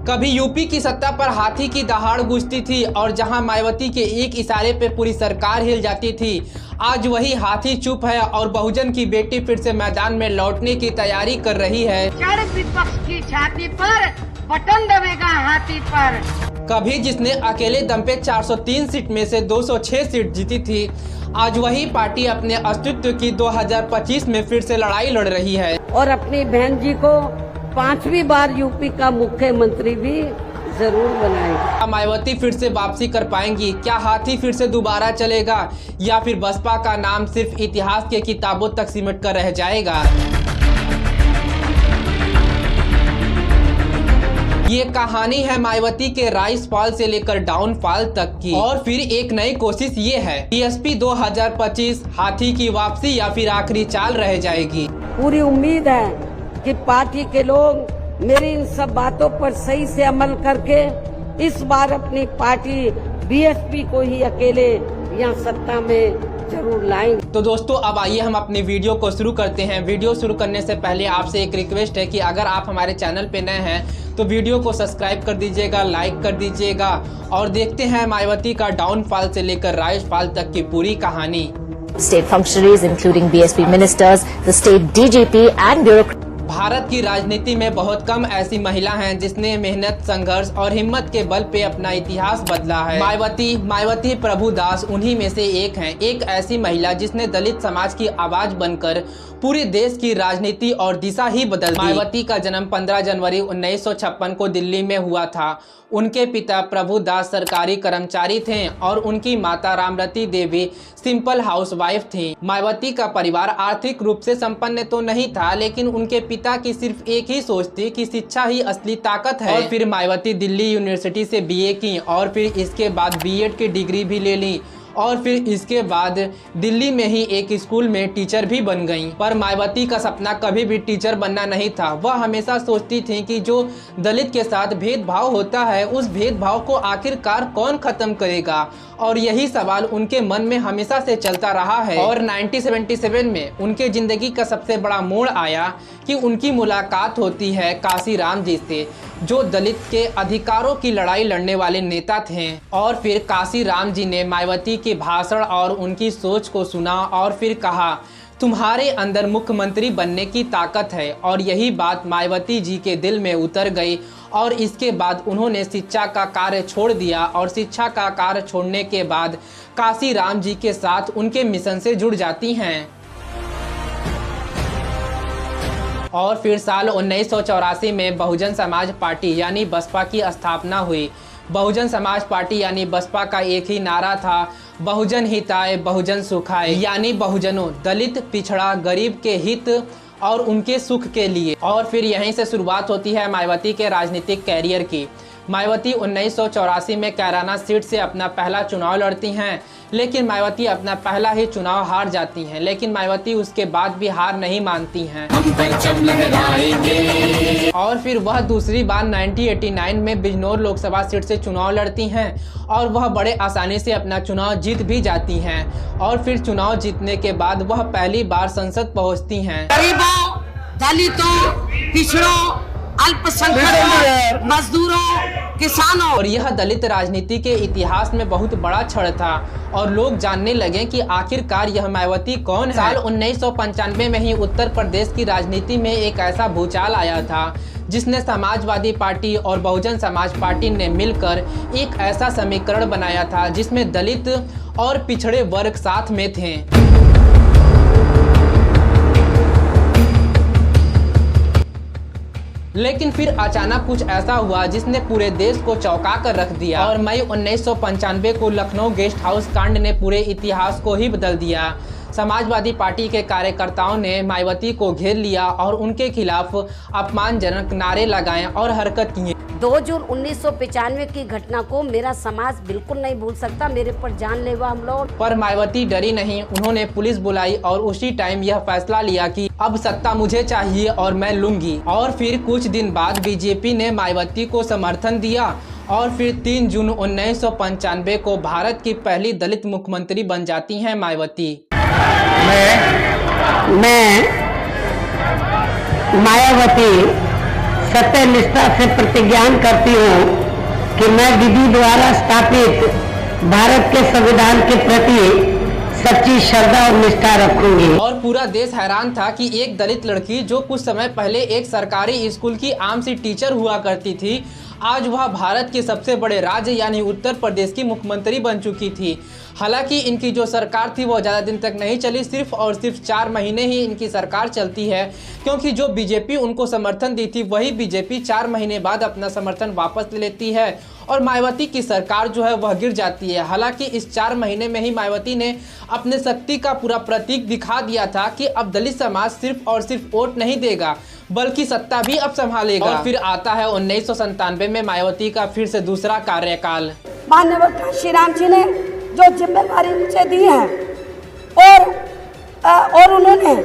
कभी यूपी की सत्ता पर हाथी की दहाड़ गूंजती थी और जहां मायावती के एक इशारे पे पूरी सरकार हिल जाती थी, आज वही हाथी चुप है और बहुजन की बेटी फिर से मैदान में लौटने की तैयारी कर रही है। विपक्ष की छाती पर बटन दबेगा हाथी पर। कभी जिसने अकेले दम पे 403 सीट में से 206 सीट जीती थी, आज वही पार्टी अपने अस्तित्व की 2025 में फिर से लड़ाई लड़ रही है और अपनी बहन जी को 5वीं बार यूपी का मुख्यमंत्री भी जरूर बनाएगी। मायावती फिर से वापसी कर पाएंगी? क्या हाथी फिर से दोबारा चलेगा या फिर बसपा का नाम सिर्फ इतिहास के किताबों तक सिमट कर रह जाएगा? ये कहानी है मायावती के राइज फॉल से लेकर डाउनफॉल तक की, और फिर एक नई कोशिश ये है बीएसपी 2025 हाथी की वापसी या फिर आखिरी चाल रह जाएगी। पूरी उम्मीद है कि पार्टी के लोग मेरी इन सब बातों पर सही से अमल करके इस बार अपनी पार्टी बीएसपी को ही अकेले यहाँ सत्ता में जरूर लाएंगे। तो दोस्तों, अब आइए हम अपनी वीडियो को शुरू करते हैं। वीडियो शुरू करने से पहले आपसे एक रिक्वेस्ट है कि अगर आप हमारे चैनल पे नए हैं तो वीडियो को सब्सक्राइब कर दीजिएगा, लाइक कर दीजिएगा और देखते हैं मायावती का डाउनफॉल से लेकर राइज फॉल तक की पूरी कहानी। State functionaries including BSP ministers, the state DGP and bureaucrats. Bharat की राजनीति में बहुत कम ऐसी महिला हैं जिसने मेहनत, संघर्ष और हिम्मत के बल पे अपना इतिहास बदला है। मायावती प्रभुदास उन्हीं में से एक हैं। एक ऐसी महिला जिसने दलित समाज की आवाज बनकर पूरे देश की राजनीति और दिशा ही बदल दी। मायावती का जन्म 15 जनवरी 1956 को दिल्ली में हुआ था। उनके पिता प्रभुदास सरकारी कर्मचारी थे और उनकी माता रामरती देवी सिंपल हाउसवाइफ थी। मायावती का परिवार आर्थिक रूप से संपन्न तो नहीं था, लेकिन उनके पिता की सिर्फ एक ही सोच थी कि शिक्षा ही असली ताकत है। और फिर मायावती दिल्ली यूनिवर्सिटी से बीए की और फिर इसके बाद बीएड की डिग्री भी ले ली और फिर इसके बाद दिल्ली में ही एक स्कूल में टीचर भी बन गईं। पर मायावती का सपना कभी भी टीचर बनना नहीं था। वह हमेशा सोचती थी कि जो दलित के साथ भेदभाव होता है, उस भेदभाव को आखिरकार कौन खत्म करेगा, और यही सवाल उनके मन में हमेशा से चलता रहा है। और 1977 में उनके जिंदगी का सबसे बड़ा मोड़ आया कि उनकी मुलाकात होती है काशीराम जी से, जो दलित के अधिकारों की लड़ाई लड़ने वाले नेता थे। और फिर काशीराम जी ने मायावती के भाषण और उनकी सोच को सुना और फिर कहा, तुम्हारे अंदर मुख्यमंत्री बनने की ताकत है। और यही बात मायावती जी के दिल में उतर गई और इसके बाद उन्होंने शिक्षा का कार्य छोड़ दिया और शिक्षा का कार्य छोड़ने के बाद काशीराम जी के साथ उनके मिशन से जुड़ जाती हैं। और फिर साल 1984 में बहुजन समाज पार्टी यानी बसपा की स्थापना हुई। बहुजन समाज पार्टी यानी बसपा का एक ही नारा था, बहुजन हिताय बहुजन सुखाय, यानी बहुजनों, दलित, पिछड़ा, गरीब के हित और उनके सुख के लिए। और फिर यहीं से शुरुआत होती है मायावती के राजनीतिक कैरियर की। मायावती 1984 में कैराना सीट से अपना पहला चुनाव लड़ती हैं, लेकिन मायावती अपना पहला ही चुनाव हार जाती हैं। लेकिन मायावती उसके बाद भी हार नहीं मानती हैं। और फिर वह दूसरी बार 1989 में बिजनौर लोकसभा सीट से चुनाव लड़ती हैं और वह बड़े आसानी से अपना चुनाव जीत भी जाती हैं। और फिर चुनाव जीतने के बाद वह पहली बार संसद पहुंचती हैं। गरीबों, दलितों, पिछड़ों, अल्पसंख्यकों, मजदूरों, किसानों। और यह दलित राजनीति के इतिहास में बहुत बड़ा क्षण था और लोग जानने लगे कि आखिरकार यह मायावती कौन है। साल 1995 में ही उत्तर प्रदेश की राजनीति में एक ऐसा भूचाल आया था जिसने समाजवादी पार्टी और बहुजन समाज पार्टी ने मिलकर एक ऐसा समीकरण बनाया था जिसमें दलित और पिछड़े वर्ग साथ में थे। लेकिन फिर अचानक कुछ ऐसा हुआ जिसने पूरे देश को चौंका कर रख दिया और मई 1995 को लखनऊ गेस्ट हाउस कांड ने पूरे इतिहास को ही बदल दिया। समाजवादी पार्टी के कार्यकर्ताओं ने मायावती को घेर लिया और उनके खिलाफ अपमानजनक नारे लगाए और हरकत किए। 2 जून 1995 की घटना को मेरा समाज बिल्कुल नहीं भूल सकता। मेरे पर जानलेवा हमला। पर मायावती डरी नहीं, उन्होंने पुलिस बुलाई और उसी टाइम यह फैसला लिया कि अब सत्ता मुझे चाहिए और मैं लूंगी। और फिर कुछ दिन बाद बीजेपी ने मायावती को समर्थन दिया और फिर 3 जून 1995 को भारत की पहली दलित मुख्यमंत्री बन जाती हैं मायावती। मैं मायावती सत्य निष्ठा से प्रतिज्ञा करती हूँ कि मैं विधि द्वारा स्थापित भारत के संविधान के प्रति सच्ची श्रद्धा और निष्ठा रखूंगी। और पूरा देश हैरान था कि एक दलित लड़की जो कुछ समय पहले एक सरकारी स्कूल की आम सी टीचर हुआ करती थी, आज वह भारत के सबसे बड़े राज्य यानी उत्तर प्रदेश की मुख्यमंत्री बन चुकी थी। हालांकि इनकी जो सरकार थी वो ज़्यादा दिन तक नहीं चली, सिर्फ और सिर्फ 4 महीने ही इनकी सरकार चलती है, क्योंकि जो बीजेपी उनको समर्थन दी थी वही बीजेपी 4 महीने बाद अपना समर्थन वापस ले लेती है और मायावती की सरकार जो है वह गिर जाती है। हालांकि इस 4 महीने में ही मायावती ने अपने शक्ति का पूरा प्रतीक दिखा दिया था कि अब दलित समाज सिर्फ और सिर्फ वोट नहीं देगा बल्कि सत्ता भी अब संभालेगा। और फिर आता है 1997 में मायावती का फिर से दूसरा कार्यकाल। माननीय श्री राम जी ने जो जिम्मेदारी मुझे दी है और उन्होंने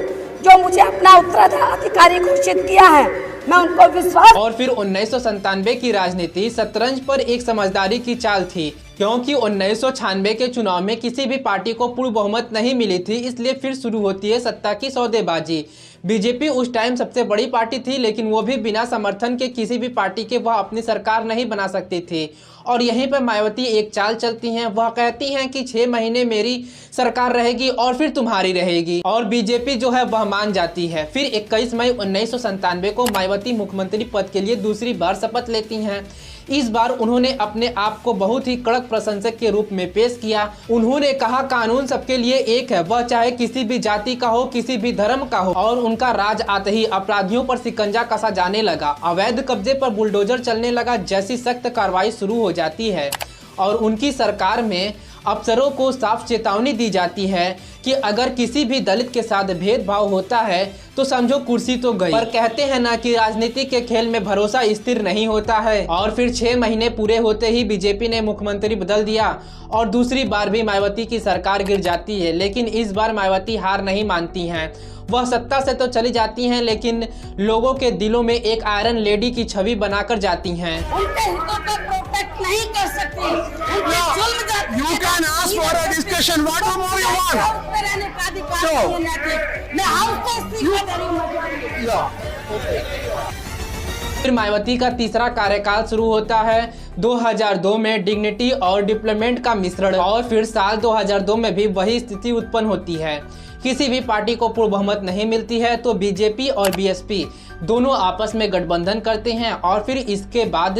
जो मुझे अपना उत्तराधिकारी घोषित किया है, मैं उनको विश्वास। और फिर 1997 की राजनीति शतरंज पर एक समझदारी की चाल थी, क्योंकि 1996 के चुनाव में किसी भी पार्टी को पूर्ण बहुमत नहीं मिली थी, इसलिए फिर शुरू होती है सत्ता की सौदेबाजी। बीजेपी उस टाइम सबसे बड़ी पार्टी थी, लेकिन वो भी बिना समर्थन के किसी भी पार्टी के वह अपनी सरकार नहीं बना सकती थी। और यहीं पर मायावती एक चाल चलती हैं, वह कहती हैं कि 6 महीने मेरी सरकार रहेगी और फिर तुम्हारी रहेगी, और बीजेपी जो है वह मान जाती है। फिर 21 मई 1997 को मायावती मुख्यमंत्री पद के लिए दूसरी बार शपथ लेती हैं। इस बार उन्होंने अपने आप को बहुत ही कड़क प्रशंसक के रूप में पेश किया। उन्होंने कहा कानून सबके लिए एक है, वह चाहे किसी भी जाति का हो, किसी भी धर्म का हो। और उनका राज आते ही अपराधियों पर शिकंजा कसा जाने लगा, अवैध कब्जे पर बुलडोजर चलने लगा, जैसी सख्त कार्रवाई शुरू हो जाती है। और उनकी सरकार में अफसरों को साफ चेतावनी दी जाती है कि अगर किसी भी दलित के साथ भेदभाव होता है तो समझो कुर्सी तो गई। पर कहते हैं ना कि राजनीति के खेल में भरोसा स्थिर नहीं होता है। और फिर 6 महीने पूरे होते ही बीजेपी ने मुख्यमंत्री बदल दिया और दूसरी बार भी मायावती की सरकार गिर जाती है। लेकिन इस बार मायावती हार नहीं मानती हैं। वह सत्ता से तो चली जाती हैं, लेकिन लोगों के दिलों में एक आयरन लेडी की छवि बनाकर जाती हैं। उनके हितों को प्रोटेक्ट नहीं कर सकते। You can ask for a discussion. What more you want? रहने का अधिकार मैं फिर मायावती का तीसरा कार्यकाल शुरू होता है 2002 में डिग्निटी और डिप्लोमेंट का मिश्रण। और फिर साल 2002 में भी वही स्थिति उत्पन्न होती है। किसी भी पार्टी को पूर्ण बहुमत नहीं मिलती है तो बीजेपी और बीएसपी दोनों आपस में गठबंधन करते हैं। और फिर इसके बाद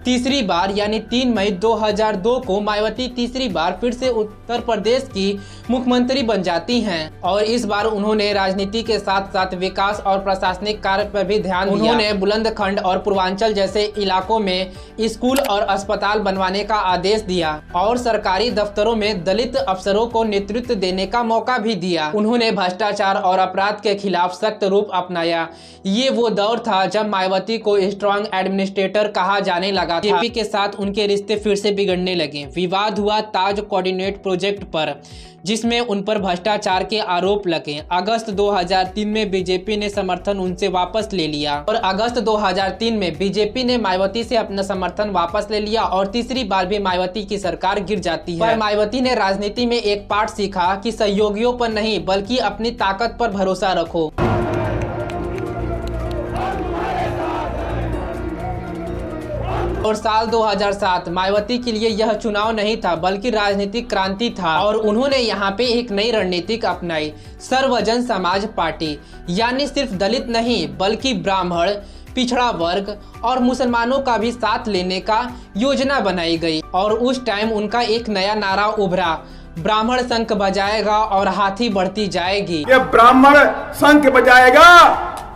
तीसरी बार यानी 3 मई 2002 को मायावती तीसरी बार फिर से उत्तर प्रदेश की मुख्यमंत्री बन जाती हैं। और इस बार उन्होंने राजनीति के साथ साथ विकास और प्रशासनिक कार्य पर भी ध्यान दिया। उन्होंने बुलंदखंड और पूर्वांचल जैसे इलाकों में स्कूल और अस्पताल बनवाने का आदेश दिया और सरकारी दफ्तरों में दलित अफसरों को नेतृत्व देने का मौका भी दिया। उन्होंने भ्रष्टाचार और अपराध के खिलाफ सख्त रूप अपनाया। ये वो दौर था जब मायावती को स्ट्रॉन्ग एडमिनिस्ट्रेटर कहा जाने लगा। बीजेपी के साथ उनके रिश्ते फिर से बिगड़ने लगे। विवाद हुआ ताज कोऑर्डिनेट प्रोजेक्ट पर, जिसमें उन पर भ्रष्टाचार के आरोप लगे। अगस्त 2003 में बीजेपी ने समर्थन उनसे वापस ले लिया और अगस्त 2003 में बीजेपी ने मायावती से अपना समर्थन वापस ले लिया और तीसरी बार भी मायावती की सरकार गिर जाती है। पर मायावती ने राजनीति में एक पाठ सीखा कि सहयोगियों पर नहीं बल्कि अपनी ताकत पर भरोसा रखो। और साल 2007 मायावती के लिए यह चुनाव नहीं था बल्कि राजनीतिक क्रांति था। और उन्होंने यहाँ पे एक नई रणनीति अपनाई, सर्वजन समाज पार्टी, यानी सिर्फ दलित नहीं बल्कि ब्राह्मण, पिछड़ा वर्ग और मुसलमानों का भी साथ लेने का योजना बनाई गई। और उस टाइम उनका एक नया नारा उभरा, ब्राह्मण शंख बजाएगा और हाथी बढ़ती जाएगी। ये ब्राह्मण शंख बजाएगा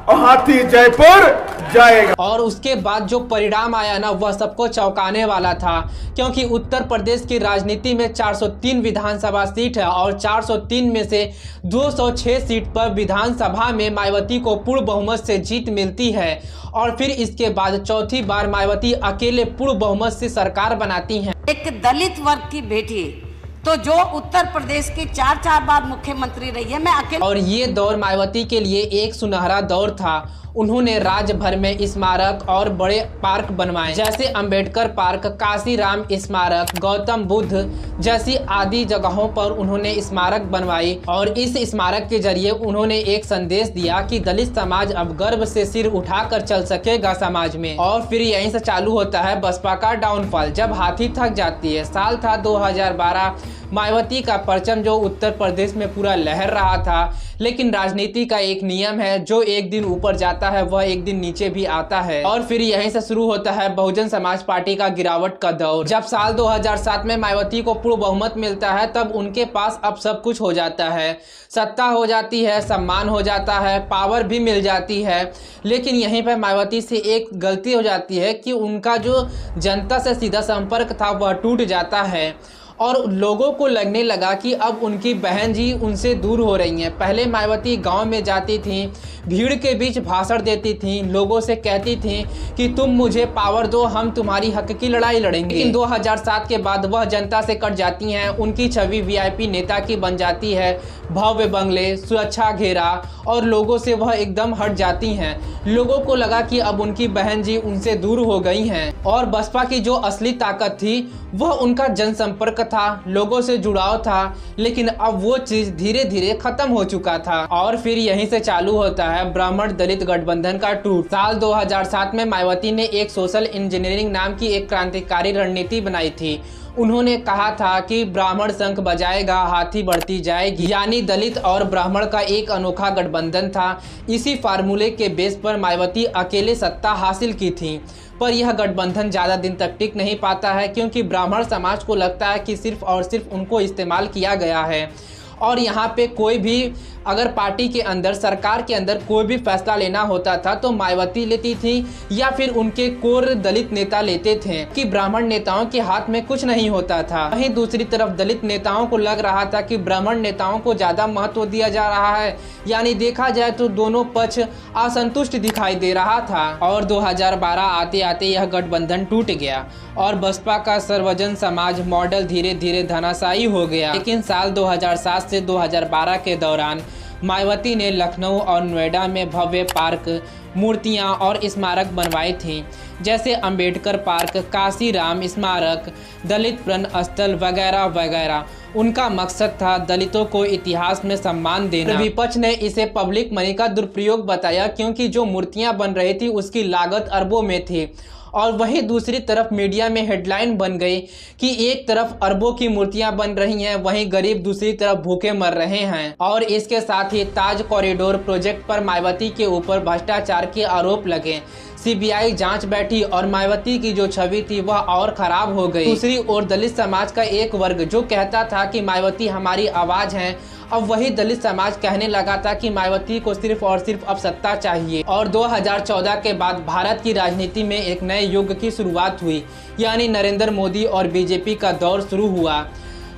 और हाथी जयपुर जाएगा। और उसके बाद जो परिणाम आया ना वह सबको चौंकाने वाला था, क्योंकि उत्तर प्रदेश की राजनीति में 403 विधानसभा सीट है और 403 में से 206 सीट पर विधानसभा में मायावती को पूर्ण बहुमत से जीत मिलती है। और फिर इसके बाद चौथी बार मायावती अकेले पूर्ण बहुमत से सरकार बनाती हैं। एक दलित वर्ग की बेटी तो जो उत्तर प्रदेश की 4 बार मुख्यमंत्री रही है, मैं अकेले। और ये दौर मायावती के लिए एक सुनहरा दौर था उन्होंने राज्य भर में स्मारक और बड़े पार्क बनवाए, जैसे अंबेडकर पार्क, काशीराम स्मारक, गौतम बुद्ध जैसी आदि जगहों पर उन्होंने स्मारक बनवाई। और इस स्मारक के जरिए उन्होंने एक संदेश दिया कि दलित समाज अब गर्व से सिर उठाकर चल सकेगा समाज में। और फिर यहीं से चालू होता है बसपा का डाउनफॉल, जब हाथी थक जाती है। साल था 2012, मायावती का परचम जो उत्तर प्रदेश में पूरा लहर रहा था, लेकिन राजनीति का एक नियम है, जो एक दिन ऊपर जाता है वह एक दिन नीचे भी आता है। और फिर यहीं से शुरू होता है बहुजन समाज पार्टी का गिरावट का दौर। जब साल 2007 में मायावती को पूर्ण बहुमत मिलता है, तब उनके पास अब सब कुछ हो जाता है, सत्ता हो जाती है, सम्मान हो जाता है, पावर भी मिल जाती है। लेकिन यहीं पर मायावती से एक गलती हो जाती है कि उनका जो जनता से सीधा संपर्क था वह टूट जाता है और लोगों को लगने लगा कि अब उनकी बहन जी उनसे दूर हो रही हैं। पहले मायावती गांव में जाती थीं, भीड़ के बीच भाषण देती थीं, लोगों से कहती थीं कि तुम मुझे पावर दो, हम तुम्हारी हक की लड़ाई लड़ेंगे। लेकिन 2007 के बाद वह जनता से कट जाती हैं, उनकी छवि वीआईपी नेता की बन जाती है, भव्य बंगले, सुरक्षा घेरा, और लोगों से वह एकदम हट जाती हैं। लोगों को लगा कि अब उनकी बहन जी उनसे दूर हो गई हैं और बसपा की जो असली ताकत थी वह उनका जनसंपर्क था, लोगों से जुड़ाव था, लेकिन अब वो चीज धीरे धीरे खत्म हो चुका था। और फिर यहीं से चालू होता है ब्राह्मण दलित गठबंधन का टूट। साल 2007 में मायावती ने एक सोशल इंजीनियरिंग नाम की एक क्रांतिकारी रणनीति बनाई थी। उन्होंने कहा था कि ब्राह्मण शंख बजाएगा, हाथी बढ़ती जाएगी, यानी दलित और ब्राह्मण का एक अनोखा गठबंधन था। इसी फार्मूले के बेस पर मायावती अकेले सत्ता हासिल की थी, पर यह गठबंधन ज़्यादा दिन तक टिक नहीं पाता है, क्योंकि ब्राह्मण समाज को लगता है कि सिर्फ और सिर्फ उनको इस्तेमाल किया गया है। और यहाँ पे कोई भी अगर पार्टी के अंदर, सरकार के अंदर कोई भी फैसला लेना होता था तो मायावती लेती थी या फिर उनके कोर दलित नेता लेते थे, कि ब्राह्मण नेताओं के हाथ में कुछ नहीं होता था। वहीं दूसरी तरफ दलित नेताओं को लग रहा था कि ब्राह्मण नेताओं को ज़्यादा महत्व दिया जा रहा है, यानी देखा जाए तो दोनों पक्ष असंतुष्ट दिखाई दे रहा था। और 2012 आते आते यह गठबंधन टूट गया और बसपा का सर्वजन समाज मॉडल धीरे धीरे धनाशायी हो गया। लेकिन साल 2007 से 2012 के दौरान मायावती ने लखनऊ और नोएडा में भव्य पार्क, मूर्तियां और स्मारक बनवाए थे, जैसे अंबेडकर पार्क, काशीराम स्मारक, दलित प्रण स्थल वगैरह वगैरह। उनका मकसद था दलितों को इतिहास में सम्मान देना। विपक्ष ने इसे पब्लिक मनी का दुरुपयोग बताया, क्योंकि जो मूर्तियां बन रही थी उसकी लागत अरबों में थी। और वहीं दूसरी तरफ मीडिया में हेडलाइन बन गई कि एक तरफ अरबों की मूर्तियां बन रही हैं, वहीं गरीब दूसरी तरफ भूखे मर रहे हैं। और इसके साथ ही ताज कॉरिडोर प्रोजेक्ट पर मायावती के ऊपर भ्रष्टाचार के आरोप लगे। सीबीआई जांच बैठी और मायावती की जो छवि थी वह और खराब हो गई। दूसरी ओर दलित समाज का एक वर्ग जो कहता था कि मायावती हमारी आवाज है, अब वही दलित समाज कहने लगा था कि मायावती को सिर्फ और सिर्फ अब सत्ता चाहिए। और 2014 के बाद भारत की राजनीति में एक नए युग की शुरुआत हुई, यानी नरेंद्र मोदी और बीजेपी का दौर शुरू हुआ।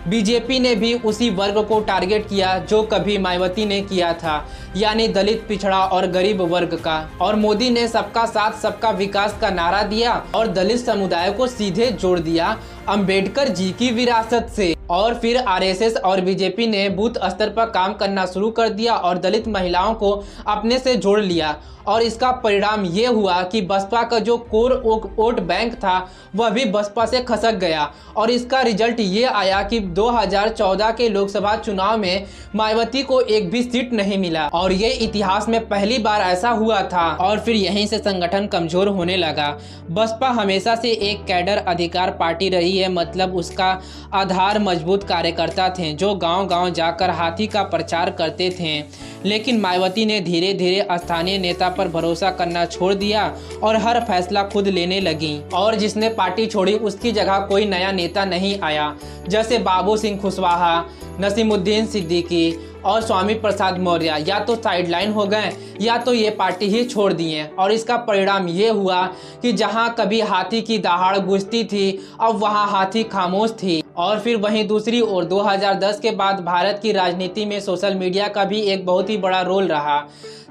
बीजेपी ने भी उसी वर्ग को टारगेट किया जो कभी मायावती ने किया था, यानी दलित, पिछड़ा और गरीब वर्ग का। और मोदी ने सबका साथ सबका विकास का नारा दिया और दलित समुदाय को सीधे जोड़ दिया अंबेडकर जी की विरासत से। और फिर आरएसएस और बीजेपी ने बूथ स्तर पर काम करना शुरू कर दिया और दलित महिलाओं को अपने से जोड़ लिया। और इसका परिणाम ये हुआ कि बसपा का जो कोर वोट बैंक था वह भी बसपा से खसक गया। और इसका रिजल्ट ये आया कि 2014 के लोकसभा चुनाव में मायावती को एक भी सीट नहीं मिला, और ये इतिहास में पहली बार ऐसा हुआ था। और फिर यहीं से संगठन कमजोर होने लगा। बसपा हमेशा से एक कैडर अधिकार पार्टी रही है, मतलब उसका आधार मजबूत कार्यकर्ता थे जो गांव-गांव जाकर हाथी का प्रचार करते थे। लेकिन मायावती ने धीरे धीरे स्थानीय नेता पर भरोसा करना छोड़ दिया और हर फैसला खुद लेने लगी। और जिसने पार्टी छोड़ी उसकी जगह कोई नया नेता नहीं आया, जैसे बाबू सिंह कुशवाहा, नसीमुद्दीन सिद्दीकी और स्वामी प्रसाद मौर्य या तो साइडलाइन हो गए या तो ये पार्टी ही छोड़ दिए। और इसका परिणाम ये हुआ कि जहां कभी हाथी की दहाड़ गूंजती थी, अब वहां हाथी खामोश थी। और फिर वहीं दूसरी ओर 2010 के बाद भारत की राजनीति में सोशल मीडिया का भी एक बहुत ही बड़ा रोल रहा।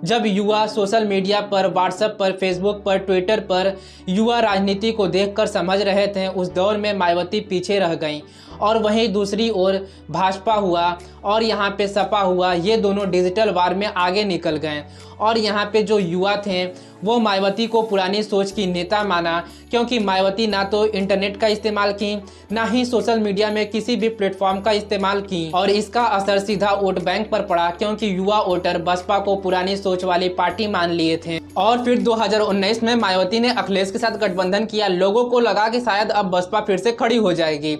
जब युवा सोशल मीडिया पर, व्हाट्सएप पर, फेसबुक पर, ट्विटर पर युवा राजनीति को देखकर समझ रहे थे, उस दौर में मायावती पीछे रह गईं और वहीं दूसरी ओर भाजपा हुआ और यहाँ पे सपा हुआ, ये दोनों डिजिटल वार में आगे निकल गए। और यहाँ पे जो युवा थे वो मायावती को पुरानी सोच की नेता माना, क्योंकि मायावती ना तो इंटरनेट का इस्तेमाल की, ना ही सोशल मीडिया में किसी भी प्लेटफॉर्म का इस्तेमाल की, और इसका असर सीधा वोट बैंक पर पड़ा, क्योंकि युवा वोटर बसपा को पुरानी सोच वाली पार्टी मान लिए थे। और फिर 2019 में मायावती ने अखिलेश के साथ गठबंधन किया। लोगों को लगा कि शायद अब बसपा फिर से खड़ी हो जाएगी,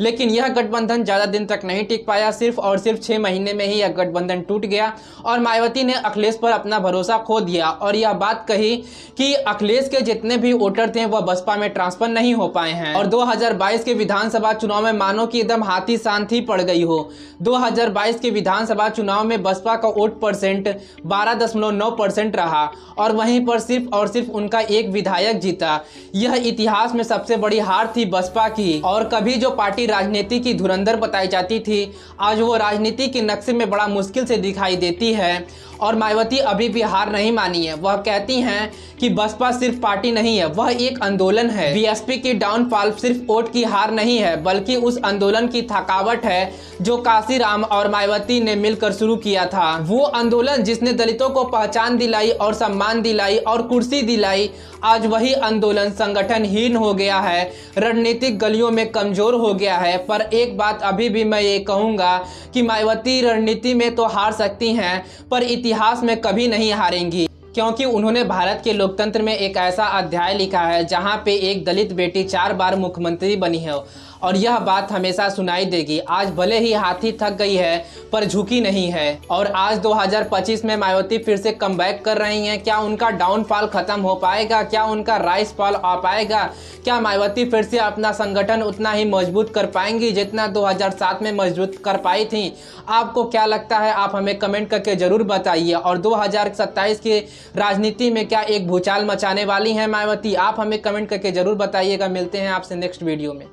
लेकिन यह गठबंधन ज़्यादा दिन तक नहीं टिक पाया। सिर्फ और सिर्फ 6 महीने में ही यह गठबंधन टूट गया और मायावती ने अखिलेश पर अपना भरोसा खो दिया और यह बात कही कि अखिलेश के जितने भी वोटर थे वह बसपा में ट्रांसफर नहीं हो पाए हैं। और 2022 के विधानसभा चुनाव में मानो कि एकदम हाथी शांति पड़ गई हो। 2022 के विधानसभा चुनाव में बसपा का वोट परसेंट 12.9% रहा और वहीं पर सिर्फ और सिर्फ उनका एक विधायक जीता। यह इतिहास में सबसे बड़ी हार थी बसपा की। और कभी जो पार्टी राजनीति की धुरंधर बताई जाती थी, आज वो राजनीति के नक्शे में बड़ा मुश्किल से दिखाई देती है। और मायावती अभी भी हार नहीं मानी है। वह कहती हैं कि बसपा सिर्फ पार्टी नहीं है, वह एक आंदोलन है। बीएसपी की डाउनफॉल सिर्फ वोट की हार नहीं है, बल्कि उस आंदोलन की थकावट है जो काशीराम और मायावती ने मिलकर शुरू किया था। वो आंदोलन जिसने दलितों को पहचान दिलाई और सम्मान दिलाई और कुर्सी दिलाई, आज वही आंदोलन संगठनहीन हो गया है, रणनीतिक गलियों में कमजोर हो गया है। पर एक बात अभी भी मैं ये कहूँगा कि मायावती रणनीति में तो हार सकती हैं, पर इतिहास में कभी नहीं हारेंगी, क्योंकि उन्होंने भारत के लोकतंत्र में एक ऐसा अध्याय लिखा है जहां पे एक दलित बेटी 4 बार मुख्यमंत्री बनी है और यह बात हमेशा सुनाई देगी। आज भले ही हाथी थक गई है पर झुकी नहीं है। और आज 2025 में मायावती फिर से कमबैक कर रही हैं। क्या उनका डाउनफॉल खत्म हो पाएगा? क्या उनका राइज फॉल आ पाएगा? क्या मायावती फिर से अपना संगठन उतना ही मजबूत कर पाएंगी जितना 2007 में मजबूत कर पाई थी? आपको क्या लगता है? आप हमें कमेंट करके जरूर बताइए। और 2027 के राजनीति में क्या एक भूचाल मचाने वाली है मायावती? आप हमें कमेंट करके जरूर बताइएगा। मिलते हैं आपसे नेक्स्ट वीडियो में।